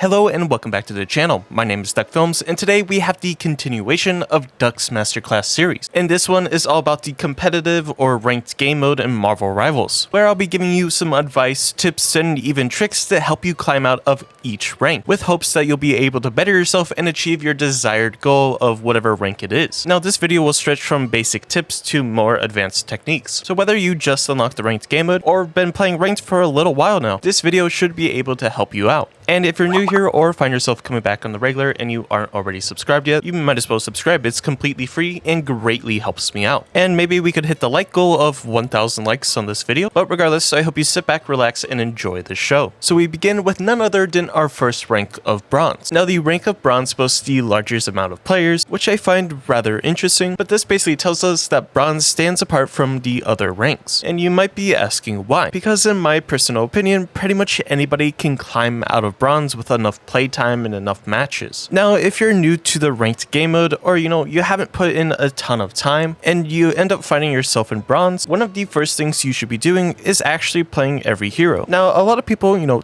Hello and welcome back to the channel. My name is Duck Films, and today we have the continuation of Duck's Masterclass series. And this one is all about the competitive or ranked game mode in Marvelrivals, where I'll be giving you some advice, tips, and even tricks to help you climb out of each rank, with hopes that you'll be able to better yourself and achieve your desired goal of whatever rank it is. Now this video will stretch from basic tips to more advanced techniques, so whether you just unlocked the ranked game mode or been playing ranked for a little while now, this video should be able to help you out. And if you're new here or find yourself coming back on the regular and you aren't already subscribed yet, you might as well subscribe. It's completely free and greatly helps me out. And maybe we could hit the like goal of 1,000 likes on this video, but regardless, I hope you sit back, relax, and enjoy the show. So we begin with none other than our first rank of Bronze. Now the rank of Bronze boasts the largest amount of players, which I find rather interesting, but this basically tells us that Bronze stands apart from the other ranks. And you might be asking why? Because in my personal opinion, pretty much anybody can climb out of Bronze with enough playtime and enough matches. Now, if you're new to the ranked game mode, or you haven't put in a ton of time, and you end up finding yourself in Bronze, one of the first things you should be doing is actually playing every hero. Now, a lot of people,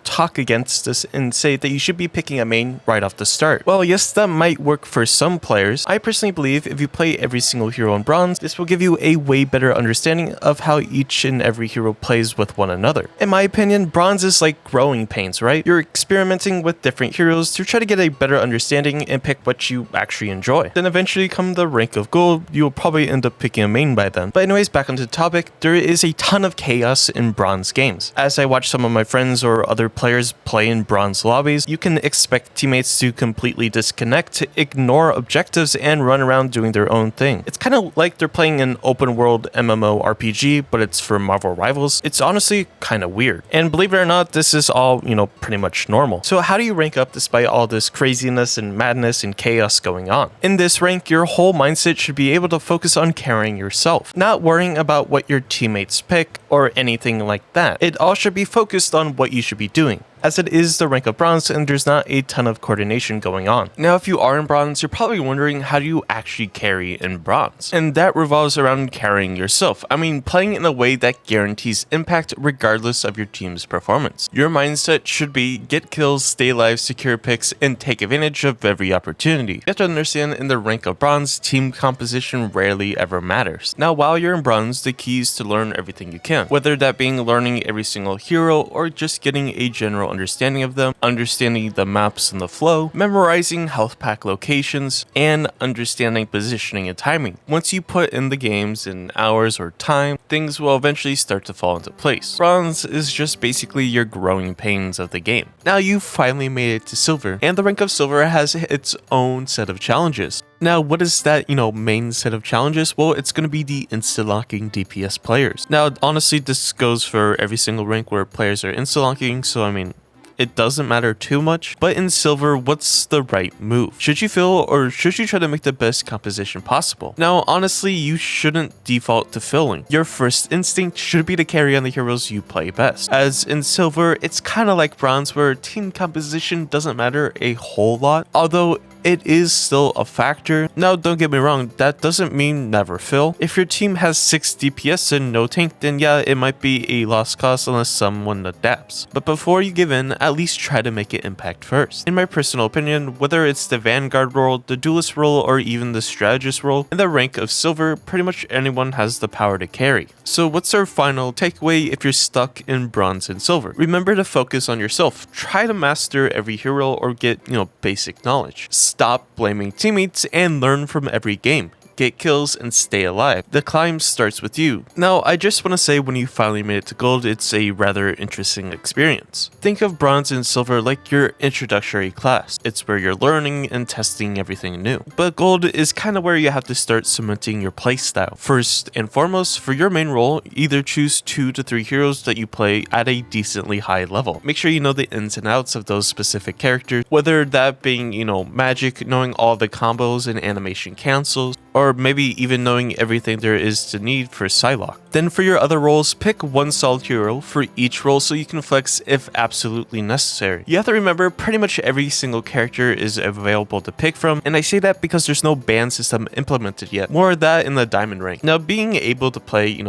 talk against this and say that you should be picking a main right off the start. Well, yes, that might work for some players. I personally believe if you play every single hero in Bronze, this will give you a way better understanding of how each and every hero plays with one another. In my opinion, Bronze is like growing pains, right? You're experimenting with different heroes to try to get a better understanding and pick what you actually enjoy. Then eventually come the rank of Gold, you'll probably end up picking a main by then. But anyways, back onto the topic, there is a ton of chaos in Bronze games. As I watch some of my friends or other players play in Bronze lobbies, you can expect teammates to completely disconnect, ignore objectives, and run around doing their own thing. It's kind of like they're playing an open world MMORPG, but it's for Marvelrivals. It's honestly kind of weird. And believe it or not, this is all, pretty much normal. So how do you rank up despite all this craziness and madness and chaos going on? In this rank, your whole mindset should be able to focus on carrying yourself, not worrying about what your teammates pick or anything like that. It all should be focused on what you should be doing, as it is the rank of Bronze and there's not a ton of coordination going on. Now, if you are in Bronze, you're probably wondering, how do you actually carry in Bronze? And that revolves around carrying yourself. I mean, playing in a way that guarantees impact regardless of your team's performance. Your mindset should be get kills, stay alive, secure picks, and take advantage of every opportunity. You have to understand, in the rank of Bronze, team composition rarely ever matters. Now, while you're in Bronze, the key is to learn everything you can, whether that being learning every single hero or just getting a general understanding of them, understanding the maps and the flow, memorizing health pack locations, and understanding positioning and timing. Once you put in the games in hours or time, things will eventually start to fall into place. Bronze is just basically your growing pains of the game. Now you've finally made it to Silver, and the rank of Silver has its own set of challenges. Now, what is that, main set of challenges? Well, it's going to be the insta-locking DPS players. Now, honestly, this goes for every single rank where players are insta-locking, so I mean, it doesn't matter too much. But in Silver, what's the right move? Should you fill, or should you try to make the best composition possible? Now, honestly, you shouldn't default to filling. Your first instinct should be to carry on the heroes you play best. As in Silver, it's kind of like Bronze, where team composition doesn't matter a whole lot, although it is still a factor. Now, don't get me wrong, that doesn't mean never fill. If your team has 6 DPS and no tank, then yeah, it might be a lost cause unless someone adapts. But before you give in, at least try to make it impact first. In my personal opinion, whether it's the Vanguard role, the Duelist role, or even the Strategist role, in the rank of Silver, pretty much anyone has the power to carry. So what's our final takeaway if you're stuck in Bronze and Silver? Remember to focus on yourself. Try to master every hero or get, basic knowledge. Stop blaming teammates and learn from every game. Get kills, and stay alive. The climb starts with you. Now, I just want to say, when you finally made it to Gold, it's a rather interesting experience. Think of Bronze and Silver like your introductory class. It's where you're learning and testing everything new. But Gold is kind of where you have to start cementing your playstyle. First and foremost, for your main role, either choose 2 to 3 heroes that you play at a decently high level. Make sure you know the ins and outs of those specific characters, whether that being, magic, knowing all the combos and animation cancels, or maybe even knowing everything there is to need for Psylocke. Then for your other roles, pick one solid hero for each role so you can flex if absolutely necessary. You have to remember, pretty much every single character is available to pick from, and I say that because there's no ban system implemented yet. More of that in the diamond rank. Now, being able to play,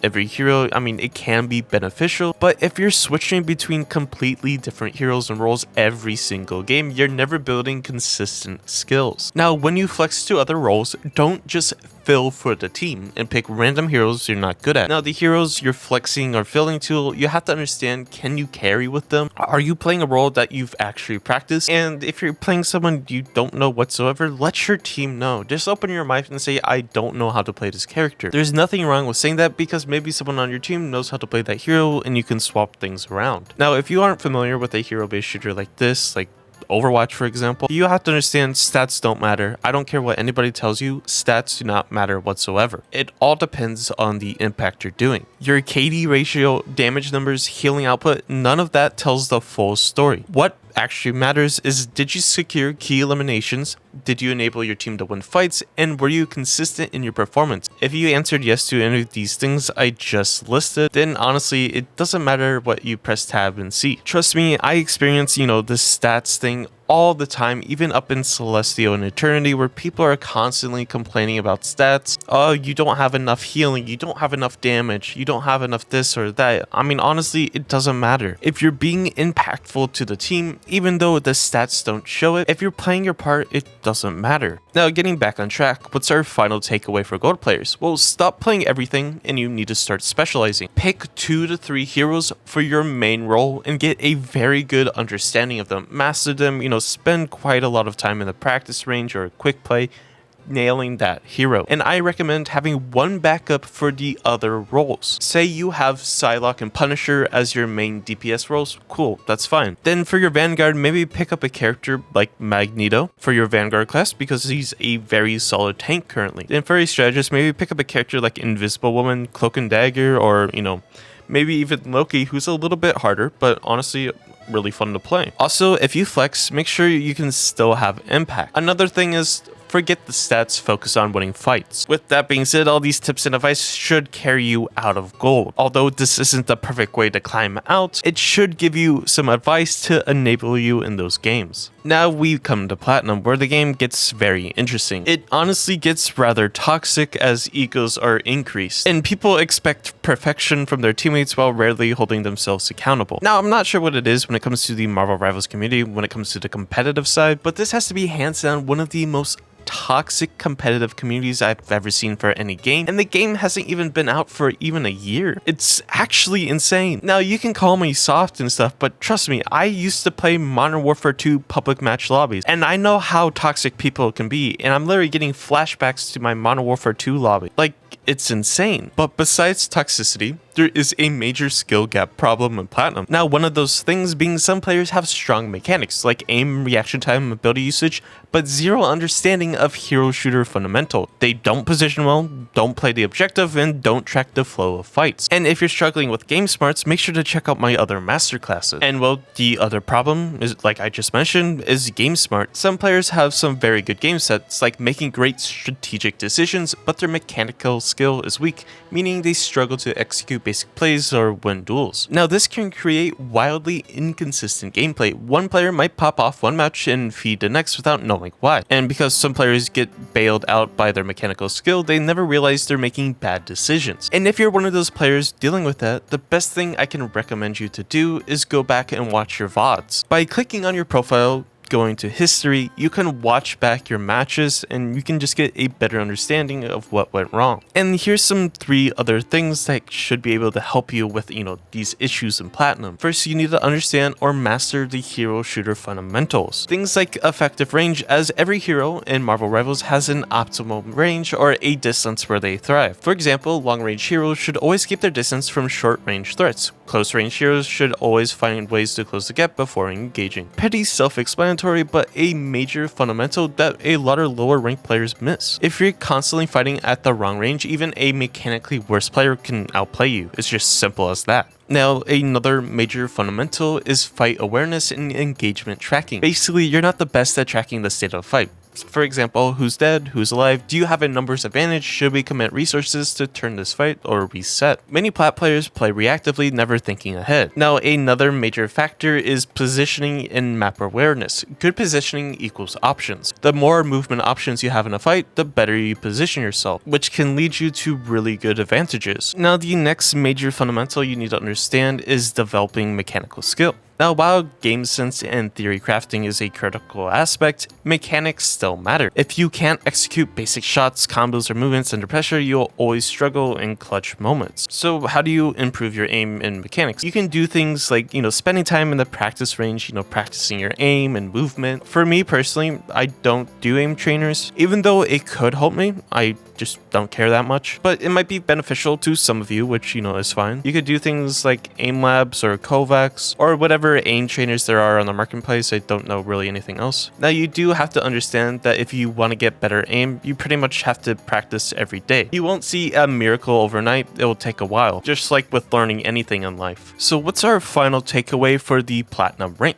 every hero, I mean, it can be beneficial, but if you're switching between completely different heroes and roles every single game, you're never building consistent skills. Now, when you flex to other roles, don't just fill for the team and pick random heroes you're not good at. Now, the heroes you're flexing or filling to, you have to understand, can you carry with them? Are you playing a role that you've actually practiced? And if you're playing someone you don't know whatsoever, let your team know. Just open your mouth and say, I don't know how to play this character. There's nothing wrong with saying that because maybe someone on your team knows how to play that hero and you can swap things around. Now, if you aren't familiar with a hero-based shooter like this, like Overwatch, for example, you have to understand stats don't matter. I don't care what anybody tells you, stats do not matter whatsoever. It all depends on the impact you're doing. Your KD ratio, damage numbers, healing output, none of that tells the full story. What actually matters is, did you secure key eliminations? Did you enable your team to win fights? And were you consistent in your performance? If you answered yes to any of these things I just listed, then honestly, it doesn't matter what you press tab and see. Trust me, I experience, this stats thing all the time, even up in Celestial and Eternity, where people are constantly complaining about stats. Oh, you don't have enough healing, you don't have enough damage, you don't have enough this or that. I mean, honestly, it doesn't matter. If you're being impactful to the team, even though the stats don't show it, if you're playing your part, it doesn't matter. Now, getting back on track, what's our final takeaway for gold players? Well, stop playing everything and you need to start specializing. Pick 2 to 3 heroes for your main role and get a very good understanding of them. Master them, spend quite a lot of time in the practice range or quick play nailing that hero. And I recommend having one backup for the other roles. Say you have Psylocke and Punisher as your main DPS roles, cool, that's fine. Then for your Vanguard, maybe pick up a character like Magneto for your Vanguard class because he's a very solid tank currently. Then for a strategist, maybe pick up a character like Invisible Woman, Cloak and Dagger, or maybe even Loki, who's a little bit harder, but honestly really fun to play. Also, if you flex, make sure you can still have impact. Another thing is, forget the stats, focus on winning fights. With that being said, all these tips and advice should carry you out of gold. Although this isn't the perfect way to climb out, it should give you some advice to enable you in those games. Now we come to Platinum, where the game gets very interesting. It honestly gets rather toxic as egos are increased, and people expect perfection from their teammates while rarely holding themselves accountable. Now, I'm not sure what it is when it comes to the Marvel Rivals community, when it comes to the competitive side, but this has to be hands down one of the most toxic competitive communities I've ever seen for any game, and the game hasn't even been out for even a year. It's actually insane. Now, you can call me soft and stuff, but trust me, I used to play Modern Warfare 2 public match lobbies, and I know how toxic people can be, and I'm literally getting flashbacks to my Modern Warfare 2 lobby. Like, it's insane. But besides toxicity, there is a major skill gap problem in Platinum. Now, one of those things being some players have strong mechanics like aim, reaction time, ability usage, but zero understanding of hero shooter fundamental. They don't position well, don't play the objective, and don't track the flow of fights. And if you're struggling with game smarts, make sure to check out my other masterclasses. And well, the other problem is, like I just mentioned, is game smart. Some players have some very good game sets, like making great strategic decisions, but their mechanical skill is weak, meaning they struggle to execute basic plays or win duels. Now, this can create wildly inconsistent gameplay. One player might pop off one match and feed the next without knowing why. And because some players get bailed out by their mechanical skill, they never realize they're making bad decisions. And if you're one of those players dealing with that, the best thing I can recommend you to do is go back and watch your VODs. By clicking on your profile, going to history, you can watch back your matches and you can just get a better understanding of what went wrong. And here's some 3 other things that should be able to help you with, these issues in Platinum. First, you need to understand or master the hero shooter fundamentals. Things like effective range, as every hero in Marvel Rivals has an optimal range or a distance where they thrive. For example, long range heroes should always keep their distance from short range threats. Close range heroes should always find ways to close the gap before engaging. Pretty self-explanatory, but a major fundamental that a lot of lower ranked players miss. If you're constantly fighting at the wrong range, even a mechanically worse player can outplay you. It's just simple as that. Now, another major fundamental is fight awareness and engagement tracking. Basically, you're not the best at tracking the state of a fight. For example, who's dead, who's alive, do you have a numbers advantage, should we commit resources to turn this fight or reset? Many plat players play reactively, never thinking ahead. Now another major factor is positioning and map awareness. Good positioning equals options. The more movement options you have in a fight, the better you position yourself, which can lead you to really good advantages. Now the next major fundamental you need to understand is developing mechanical skill. Now, while game sense and theory crafting is a critical aspect, mechanics still matter. If you can't execute basic shots, combos, or movements under pressure, you'll always struggle in clutch moments. So how do you improve your aim and mechanics? You can do things like, spending time in the practice range, practicing your aim and movement. For me personally, I don't do aim trainers. Even though it could help me, I just don't care that much. But it might be beneficial to some of you, which, is fine. You could do things like aim labs or Kovacs or whatever aim trainers there are on the marketplace. I don't know really anything else. Now you do have to understand that if you want to get better aim, you pretty much have to practice every day. You won't see a miracle overnight. It will take a while, just like with learning anything in life. So what's our final takeaway for the Platinum rank?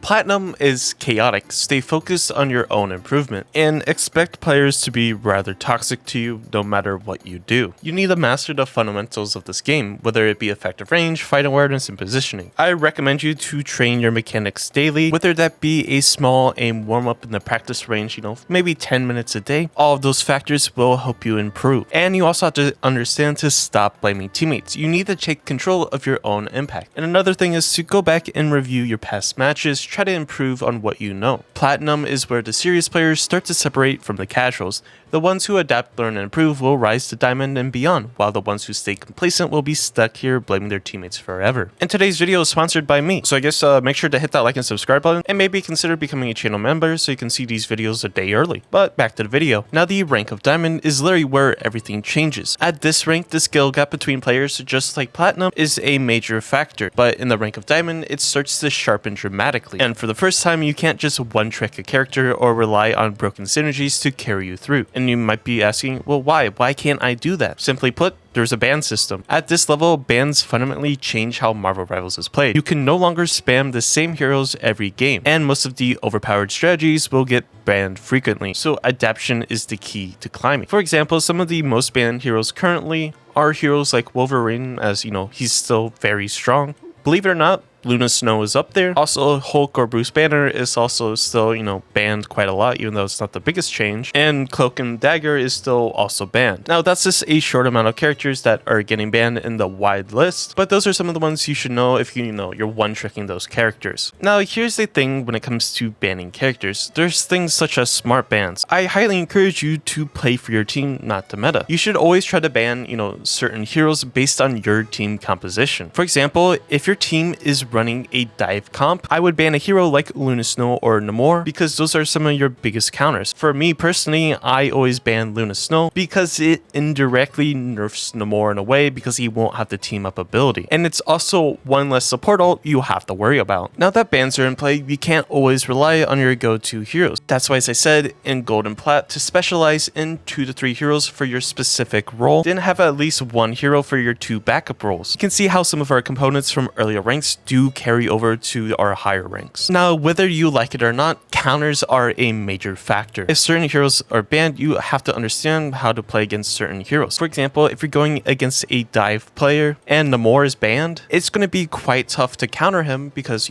Platinum is chaotic. Stay focused on your own improvement and expect players to be rather toxic to you no matter what you do. You need to master the fundamentals of this game, whether it be effective range, fight awareness, and positioning. I recommend you to train your mechanics daily, whether that be a small aim warm-up in the practice range, maybe 10 minutes a day. All of those factors will help you improve. And you also have to understand to stop blaming teammates. You need to take control of your own impact. And another thing is to go back and review your past matches, try to improve on what you know. Platinum is where the serious players start to separate from the casuals. The ones who adapt, learn, and improve will rise to Diamond and beyond, while the ones who stay complacent will be stuck here blaming their teammates forever. And today's video is sponsored by me, so I guess make sure to hit that like and subscribe button, and maybe consider becoming a channel member so you can see these videos a day early. But back to the video. Now the rank of Diamond is literally where everything changes. At this rank, the skill gap between players, just like Platinum, is a major factor, but in the rank of Diamond, it starts to sharpen dramatically. And for the first time, you can't just one-trick a character or rely on broken synergies to carry you through. And you might be asking, well, why? Why can't I do that? Simply put, there's a ban system. At this level, bans fundamentally change how Marvelrivals is played. You can no longer spam the same heroes every game, and most of the overpowered strategies will get banned frequently, so adaptation is the key to climbing. For example, some of the most banned heroes currently are heroes like Wolverine, as he's still very strong. Believe it or not, Luna Snow is up there. Also, Hulk or Bruce Banner is also still, banned quite a lot, even though it's not the biggest change. And Cloak and Dagger is still also banned. Now, that's just a short amount of characters that are getting banned in the wide list, but those are some of the ones you should know if you're one-tricking those characters. Now, here's the thing when it comes to banning characters. There's things such as smart bans. I highly encourage you to play for your team, not the meta. You should always try to ban, certain heroes based on your team composition. For example, if your team is running a dive comp, I would ban a hero like Luna Snow or Namor because those are some of your biggest counters. For me personally, I always ban Luna Snow because it indirectly nerfs Namor in a way because he won't have the team up ability. And it's also one less support ult you have to worry about. Now that bans are in play, you can't always rely on your go-to heroes. That's why, as I said, in Gold and Plat, to specialize in 2 to 3 heroes for your specific role, then have at least 1 hero for your 2 backup roles. You can see how some of our components from earlier ranks do carry over to our higher ranks. Now, whether you like it or not, counters are a major factor. If certain heroes are banned, you have to understand how to play against certain heroes. For example, if you're going against a dive player and Namor is banned, it's going to be quite tough to counter him because,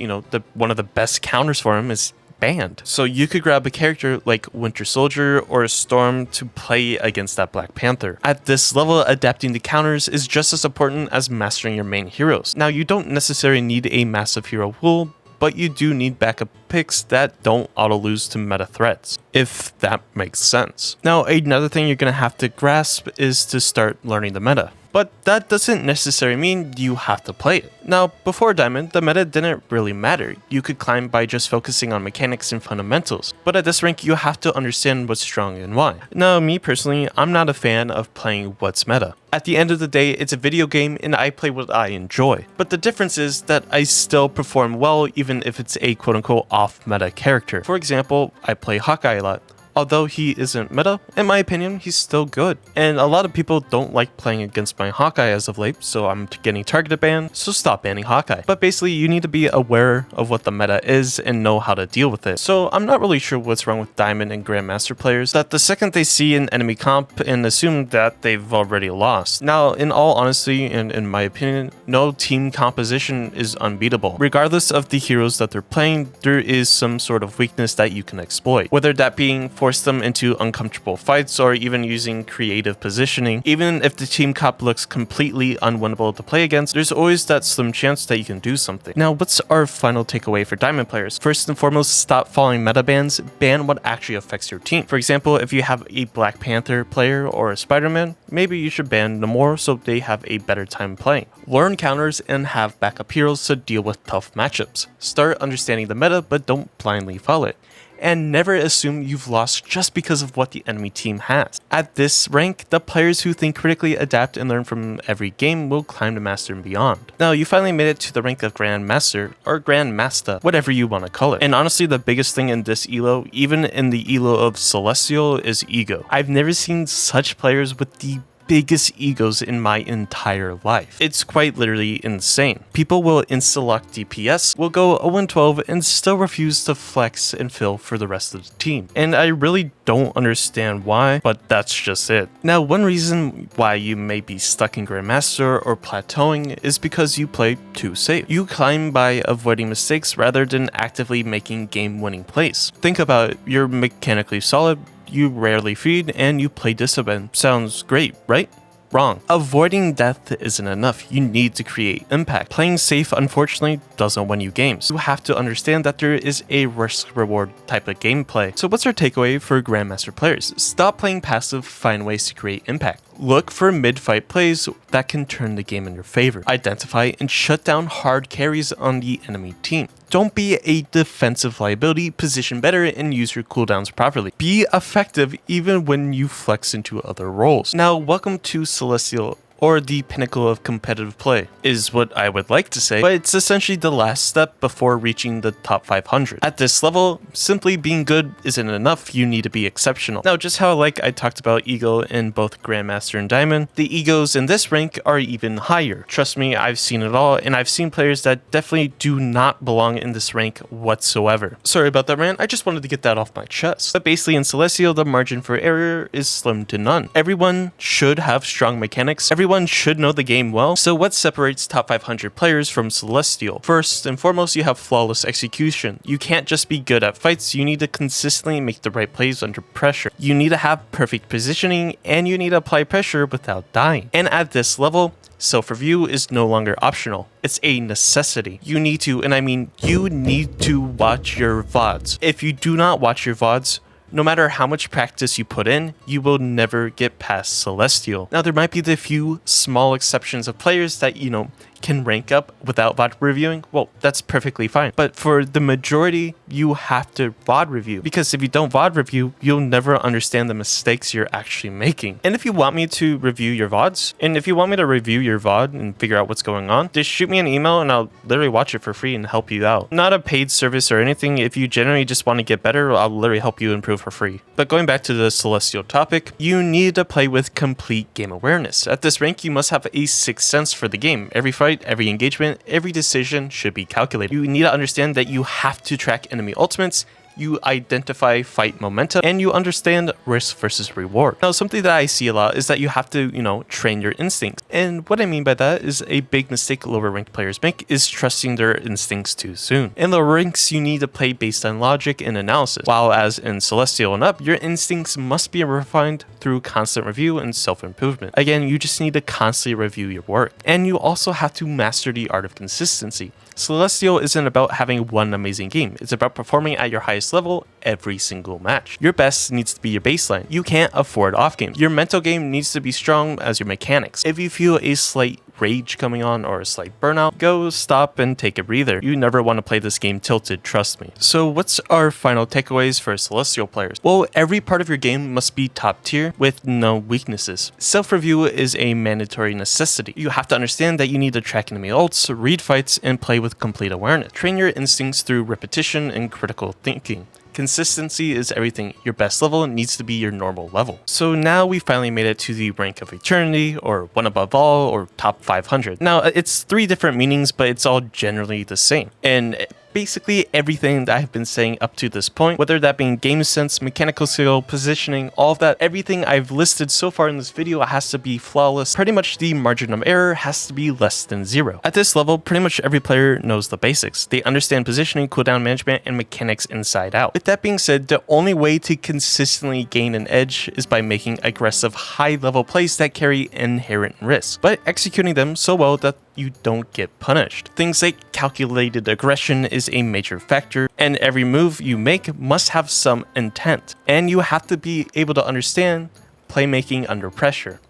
one of the best counters for him is banned. So you could grab a character like Winter Soldier or Storm to play against that Black Panther. At this level, adapting to counters is just as important as mastering your main heroes. Now, you don't necessarily need a massive hero pool, but you do need backup picks that don't auto-lose to meta threats, if that makes sense. Now, another thing you're going to have to grasp is to start learning the meta. But that doesn't necessarily mean you have to play it. Now, before Diamond, the meta didn't really matter. You could climb by just focusing on mechanics and fundamentals. But at this rank, you have to understand what's strong and why. Now, me personally, I'm not a fan of playing what's meta. At the end of the day, it's a video game and I play what I enjoy. But the difference is that I still perform well even if it's a quote-unquote off-meta character. For example, I play Hawkeye a lot. Although he isn't meta, in my opinion, he's still good. And a lot of people don't like playing against my Hawkeye as of late, so I'm getting targeted banned, so stop banning Hawkeye. But basically, you need to be aware of what the meta is and know how to deal with it. So I'm not really sure what's wrong with Diamond and Grandmaster players, that the second they see an enemy comp and assume that they've already lost. Now, in all honesty and in my opinion, no team composition is unbeatable. Regardless of the heroes that they're playing, there is some sort of weakness that you can exploit. Whether that being force them into uncomfortable fights or even using creative positioning. Even if the team comp looks completely unwinnable to play against, there's always that slim chance that you can do something. Now, what's our final takeaway for Diamond players? First and foremost, stop following meta bans, ban what actually affects your team. For example, if you have a Black Panther player or a Spider-Man, maybe you should ban them more so they have a better time playing. Learn counters and have backup heroes to deal with tough matchups. Start understanding the meta, but don't blindly follow it. And never assume you've lost just because of what the enemy team has. At this rank, the players who think critically, adapt, and learn from every game will climb to Master and beyond. Now, you finally made it to the rank of Grandmaster, or Grandmaster, whatever you want to call it. And honestly, the biggest thing in this elo, even in the elo of Celestial, is ego. I've never seen such players with the biggest egos in my entire life. It's quite literally insane. People will insta-lock DPS, will go 0-12 and still refuse to flex and fill for the rest of the team. And I really don't understand why, but that's just it. Now, one reason why you may be stuck in Grandmaster or plateauing is because you play too safe. You climb by avoiding mistakes rather than actively making game-winning plays. Think about it, you're mechanically solid, you rarely feed, and you play discipline. Sounds great, right? Wrong. Avoiding death isn't enough. You need to create impact. Playing safe, unfortunately, doesn't win you games. You have to understand that there is a risk-reward type of gameplay. So what's our takeaway for Grandmaster players? Stop playing passive, find ways to create impact. Look for mid-fight plays that can turn the game in your favor. Identify and shut down hard carries on the enemy team. Don't be a defensive liability, position better, and use your cooldowns properly. Be effective even when you flex into other roles. Now, welcome to Celestial, or the pinnacle of competitive play, is what I would like to say, but it's essentially the last step before reaching the top 500. At this level, simply being good isn't enough, you need to be exceptional. Now, just how I talked about ego in both Grandmaster and Diamond, the egos in this rank are even higher. Trust me, I've seen it all, and I've seen players that definitely do not belong in this rank whatsoever. Sorry about that rant, I just wanted to get that off my chest. But basically in Celestial, the margin for error is slim to none. Everyone should have strong mechanics, everyone should know the game well. So what separates top 500 players from Celestial? First and foremost, you have flawless execution. You can't just be good at fights, you need to consistently make the right plays under pressure. You need to have perfect positioning, and you need to apply pressure without dying. And at this level, self-review is no longer optional. It's a necessity. You need to, and I mean you need to watch your VODs. If you do not watch your VODs, no matter how much practice you put in, you will never get past Celestial. Now, there might be the few small exceptions of players that, can rank up without VOD reviewing. Well, that's perfectly fine. But for the majority, you have to VOD review. Because if you don't VOD review, you'll never understand the mistakes you're actually making. And if you want me to review your VODs, and if you want me to review your VOD and figure out what's going on, just shoot me an email and I'll literally watch it for free and help you out. Not a paid service or anything. If you generally just want to get better, I'll literally help you improve for free. But going back to the Celestial topic, you need to play with complete game awareness. At this rank, you must have a sixth sense for the game. Every fight, every engagement, every decision should be calculated. You need to understand that you have to track enemy ultimates, you identify fight momentum, and you understand risk versus reward. Now, something that I see a lot is that you have to, train your instincts. And what I mean by that is a big mistake lower ranked players make is trusting their instincts too soon. In lower ranks, you need to play based on logic and analysis, while as in Celestial and up, your instincts must be refined through constant review and self-improvement. Again, you just need to constantly review your work. And you also have to master the art of consistency. Celestial isn't about having one amazing game, it's about performing at your highest level every single match. Your best needs to be your baseline. You can't afford off game. Your mental game needs to be strong as your mechanics. If you feel a slight rage coming on or a slight burnout, go stop and take a breather. You never want to play this game tilted, trust me. So what's our final takeaways for Celestial players? Well, every part of your game must be top tier with no weaknesses. Self-review is a mandatory necessity. You have to understand that you need to track enemy ults, read fights, and play with complete awareness. Train your instincts through repetition and critical thinking. Consistency is everything. Your best level needs to be your normal level. So now we finally made it to the rank of eternity, or one above all, or top 500. Now it's 3 different meanings, but it's all generally the same. And basically everything that I've been saying up to this point, whether that being game sense, mechanical skill, positioning, all of that, everything I've listed so far in this video has to be flawless. Pretty much the margin of error has to be less than 0. At this level, pretty much every player knows the basics. They understand positioning, cooldown management, and mechanics inside out. With that being said, the only way to consistently gain an edge is by making aggressive high-level plays that carry inherent risk, but executing them so well that you don't get punished. Things like calculated aggression is a major factor, and every move you make must have some intent, and you have to be able to understand playmaking under pressure.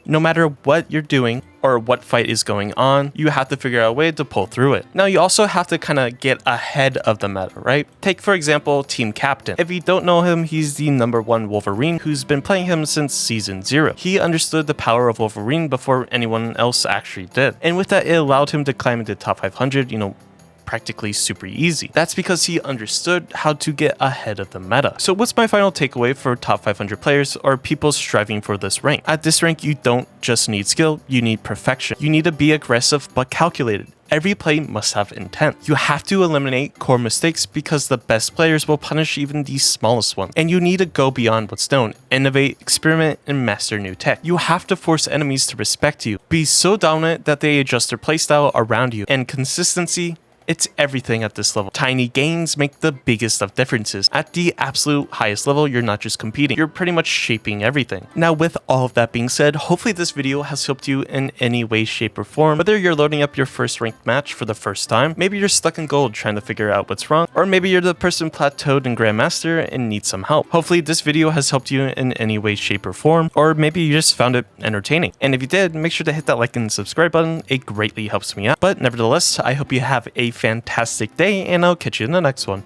No matter what you're doing or what fight is going on, you have to figure out a way to pull through it. Now you also have to kind of get ahead of the meta, right? Take for example Team Captain. If you don't know him, he's the #1 Wolverine who's been playing him since season 0. He understood the power of Wolverine before anyone else actually did. And with that, it allowed him to climb into top 500, practically super easy. That's because he understood how to get ahead of the meta. So what's my final takeaway for top 500 players or people striving for this rank? At this rank, you don't just need skill, you need perfection. You need to be aggressive but calculated. Every play must have intent. You have to eliminate core mistakes because the best players will punish even the smallest ones. And you need to go beyond what's known, innovate, experiment, and master new tech. You have to force enemies to respect you. Be so dominant that they adjust their playstyle around you. And consistency, it's everything at this level. Tiny gains make the biggest of differences. At the absolute highest level, you're not just competing, you're pretty much shaping everything. Now with all of that being said, hopefully this video has helped you in any way, shape, or form. Whether you're loading up your first ranked match for the first time, maybe you're stuck in gold trying to figure out what's wrong, or maybe you're the person plateaued in Grandmaster and need some help. Hopefully this video has helped you in any way, shape, or form, or maybe you just found it entertaining. And if you did, make sure to hit that like and subscribe button, it greatly helps me out. But nevertheless, I hope you have a fantastic day, and I'll catch you in the next one.